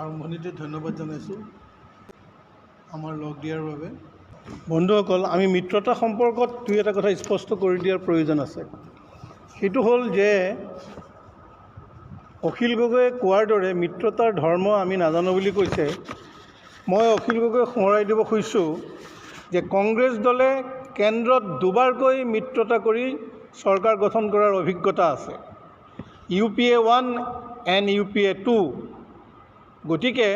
আৰম্ভণিতে ধন্যবাদ জনাইছোঁ আমাৰ লগ দিয়াৰ বাবে। বন্ধুসকল, আমি মিত্ৰতা সম্পৰ্কত দুই এটা কথা স্পষ্ট কৰি দিয়াৰ প্ৰয়োজন আছে। সেইটো হ'ল যে অখিল গগৈয়ে কোৱাৰ দৰে মিত্ৰতাৰ ধৰ্ম আমি নাজানো বুলি কৈছে। মই অখিল গগৈক সোঁৱৰাই দিব খুজিছোঁ যে কংগ্ৰেছ দলে কেন্দ্ৰত দুবাৰকৈ মিত্ৰতা কৰি চৰকাৰ গঠন কৰাৰ অভিজ্ঞতা আছে, UPA 1 and UPA 2। গতিকে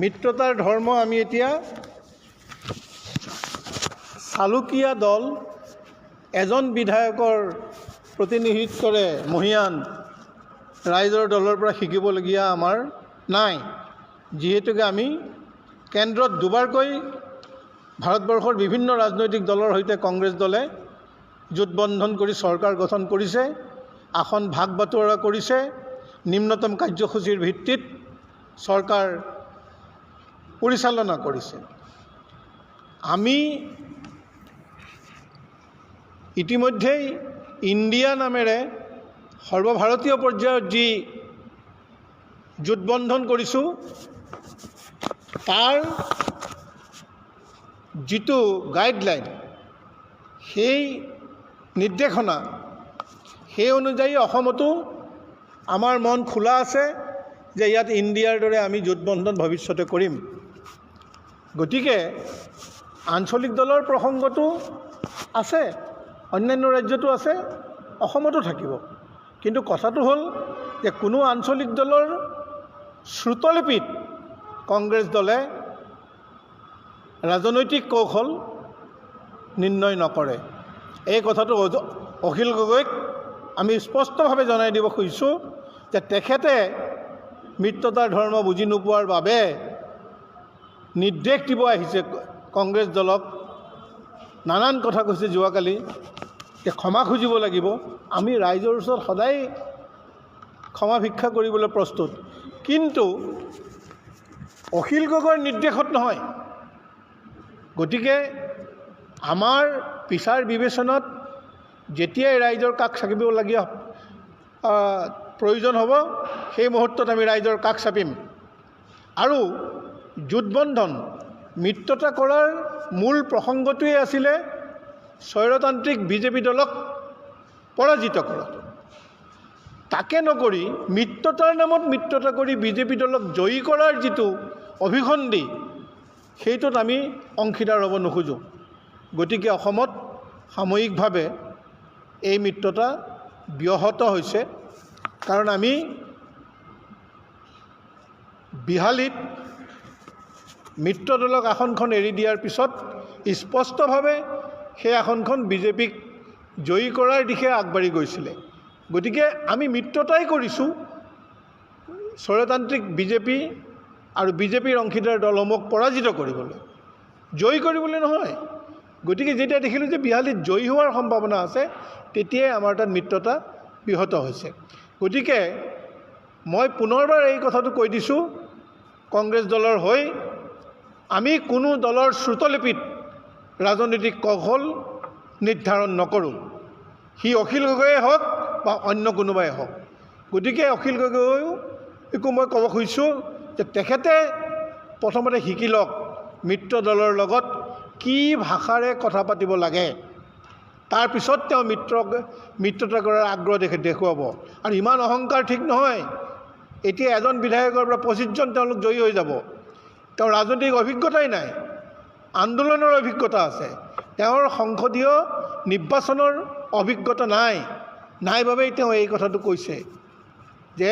মিত্ৰতাৰ ধৰ্ম আমি এতিয়া চালুকীয়া দল এজন বিধায়কৰ প্ৰতিনিধিত্বৰে মহিয়ান ৰাইজৰ দলৰ পৰা শিকিবলগীয়া আমাৰ নাই, যিহেতুকে আমি কেন্দ্ৰত দুবাৰকৈ ভাৰতবৰ্ষৰ বিভিন্ন ৰাজনৈতিক দলৰ সৈতে কংগ্ৰেছ দলে জোটবন্ধন কৰি চৰকাৰ গঠন কৰিছে, আসন ভাগ বাটোৱাৰা কৰিছে, নিম্নতম কাৰ্যসূচীৰ ভিত্তিত চৰকাৰ পৰিচালনা কৰিছে। আমি ইতিমধ্যেই ইণ্ডিয়া নামেৰে সৰ্বভাৰতীয় পৰ্যায়ত যি জোটবন্ধন কৰিছোঁ, তাৰ যিটো গাইডলাইন, সেই নিৰ্দেশনা, সেই অনুযায়ী অসমতো আমাৰ মন খোলা আছে যে ইয়াত ইণ্ডিয়াৰ দৰে আমি জোটবন্ধন ভৱিষ্যতে কৰিম। গতিকে আঞ্চলিক দলৰ প্ৰসংগটো আছে, অন্যান্য ৰাজ্যতো আছে, অসমতো থাকিব। কিন্তু কথাটো হ'ল যে কোনো আঞ্চলিক দলৰ শ্ৰুতলিপিত কংগ্ৰেছ দলে ৰাজনৈতিক কৌশল নিৰ্ণয় নকৰে। এই কথাটো অখিল গগৈক আমি স্পষ্টভাৱে জনাই দিব খুজিছোঁ যে তেখেতে মিত্ৰতাৰ ধৰ্ম বুজি নোপোৱাৰ বাবে নিৰ্দেশ দিব আহিছে কংগ্ৰেছ দলক, নানান কথা কৈছে যোৱাকালি, যে ক্ষমা খুজিব লাগিব। আমি ৰাইজৰ ওচৰত সদায় ক্ষমা ভিক্ষা কৰিবলৈ প্ৰস্তুত, কিন্তু অখিল গগৈৰ নিৰ্দেশত নহয়। গতিকে আমাৰ বিচাৰ বিবেচনাত যেতিয়াই ৰাইজৰ কাষ চাপিবলগীয়া প্ৰয়োজন হ'ব, সেই মুহূৰ্তত আমি ৰাইজৰ কাষ চাপিম। আৰু জোটবন্ধন মিত্ৰতা কৰাৰ মূল প্ৰসংগটোৱেই আছিলে স্বৈৰতান্ত্ৰিক বিজেপি দলক পৰাজিত কৰাটো। তাকে নকৰি মিত্ৰতাৰ নামত মিত্ৰতা কৰি বিজেপি দলক জয়ী কৰাৰ যিটো অভিসন্ধি, সেইটোত আমি অংশীদাৰ হ'ব নোখোজোঁ। গতিকে অসমত সাময়িকভাৱে এই মিত্ৰতা ব্যাহত হৈছে, কাৰণ আমি বিহালীত মিত্ৰ দলক আসনখন এৰি দিয়াৰ পিছত স্পষ্টভাৱে সেই আসনখন বিজেপিক জয়ী কৰাৰ দিশে আগবাঢ়ি গৈছিলে। গতিকে আমি মিত্ৰতাই কৰিছোঁ স্বৈৰতান্ত্ৰিক বিজেপি আৰু বিজেপিৰ অংশীদাৰ দলসমূহক পৰাজিত কৰিবলৈ, জয়ী কৰিবলৈ নহয়। গতিকে যেতিয়া দেখিলোঁ যে বিহালীত জয়ী হোৱাৰ সম্ভাৱনা আছে, তেতিয়াই আমাৰ তাত মিত্ৰতা ব্যাহত হৈছে। গতিকে মই পুনৰবাৰ এই কথাটো কৈ দিছোঁ, কংগ্ৰেছ দলৰ হৈ আমি কোনো দলৰ শ্ৰুতলিপিত ৰাজনৈতিক কৌশল নিৰ্ধাৰণ নকৰোঁ, সি অখিল গগৈয়ে হওক বা অন্য কোনোবাই হওক। গতিকে অখিল গগৈকো মই ক'ব খুজিছোঁ যে তেখেতে প্ৰথমতে শিকি লওক মিত্ৰ দলৰ লগত কি ভাষাৰে কথা পাতিব লাগে, তাৰপিছত তেওঁ মিত্ৰতা কৰাৰ আগ্ৰহ দেখুৱাব। আৰু ইমান অহংকাৰ ঠিক নহয়। এতিয়া এজন বিধায়কৰ পৰা 25জন তেওঁলোক জয়ী হৈ যাব। তেওঁৰ ৰাজনৈতিক অভিজ্ঞতাই নাই, আন্দোলনৰ অভিজ্ঞতা আছে, তেওঁৰ সংসদীয় নিৰ্বাচনৰ অভিজ্ঞতা নাই বাবেই তেওঁ এই কথাটো কৈছে যে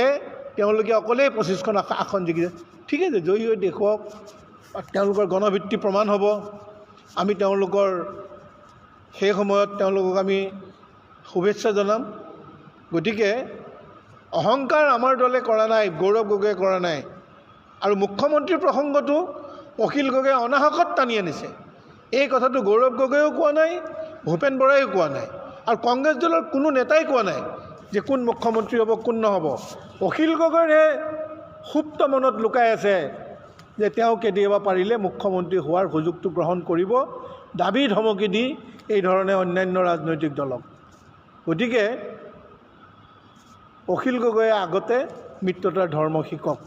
তেওঁলোকে অকলেই 25খন আসন জিকিছে। ঠিক আছে, জয়ী হৈ দেখুৱাওক, তেওঁলোকৰ গণভিত্তি প্ৰমাণ হ'ব। আমি তেওঁলোকৰ সেই সময়ত তেওঁলোকক আমি শুভেচ্ছা জনাম। গতিকে অহংকাৰ আমাৰ দলে কৰা নাই, গৌৰৱ গগৈয়ে কৰা নাই। আৰু মুখ্যমন্ত্ৰীৰ প্ৰসংগটো অখিল গগৈয়ে অনাহকত টানি আনিছে। এই কথাটো গৌৰৱ গগৈয়েও কোৱা নাই, ভূপেন বৰাইও কোৱা নাই, আৰু কংগ্ৰেছ দলৰ কোনো নেতাই কোৱা নাই যে কোন মুখ্যমন্ত্ৰী হ'ব কোন নহ'ব। অখিল গগৈৰে সুপ্ত মনত লুকাই আছে যে তেওঁ কেতিয়াবা পাৰিলে মুখ্যমন্ত্ৰী হোৱাৰ সুযোগটো গ্ৰহণ কৰিব, দাবী ধমকি দি এই ধৰণে অন্যান্য ৰাজনৈতিক দলক। গতিকে অখিল গগৈয়ে আগতে মিত্ৰতাৰ ধৰ্ম শিকক।